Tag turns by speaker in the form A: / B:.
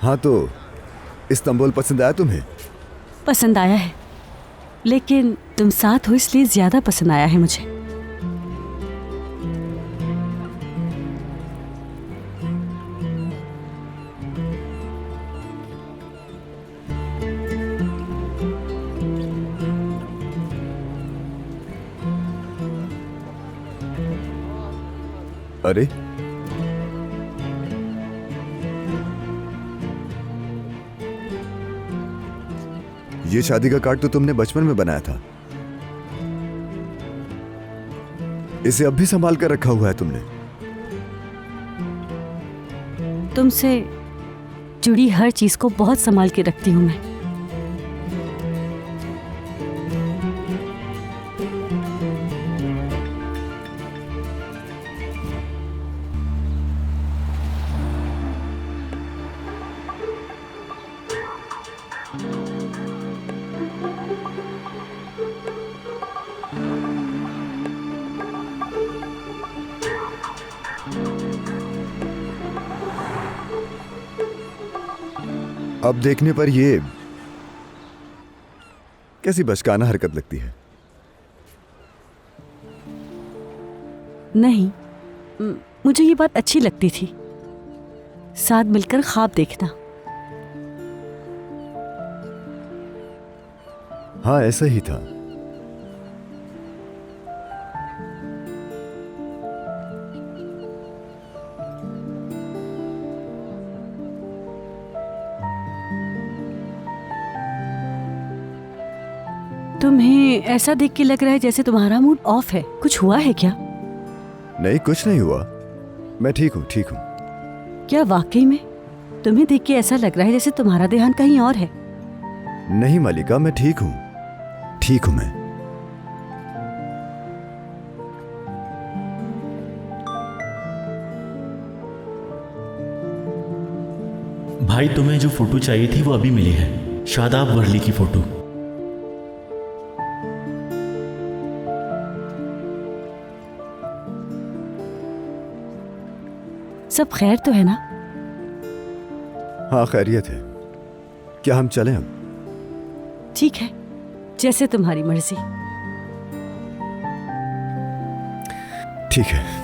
A: हाँ तो इस्तांबुल पसंद आया तुम्हें?
B: पसंद आया है, लेकिन तुम साथ हो इसलिए ज्यादा पसंद आया है मुझे।
A: अरे ये शादी का कार्ड तो तुमने बचपन में बनाया था, इसे अब भी संभाल कर रखा हुआ है तुमने।
B: तुमसे जुड़ी हर चीज को बहुत संभाल के रखती हूं मैं।
A: अब देखने पर ये कैसी बचकाना हरकत लगती है।
B: नहीं, मुझे ये बात अच्छी लगती थी, साथ मिलकर ख्वाब देखना।
A: हाँ ऐसा ही था।
B: तुम्हें ऐसा देख के लग रहा है जैसे तुम्हारा मूड ऑफ है। कुछ हुआ है क्या?
A: नहीं कुछ नहीं हुआ, मैं ठीक हूँ ठीक हूँ।
B: क्या वाकई में? तुम्हें देख के ऐसा लग रहा है जैसे तुम्हारा ध्यान कहीं और है।
A: नहीं मलिका, मैं ठीक हूँ, ठीक हूँ मैं।
C: भाई तुम्हें जो फोटो चाहिए थी वो अभी मिली है, शादाब वर्ली की फोटो।
B: सब खैर तो है ना?
A: हाँ खैरियत है। क्या हम चलें अब?
B: ठीक है, जैसे तुम्हारी मर्जी।
A: ठीक है।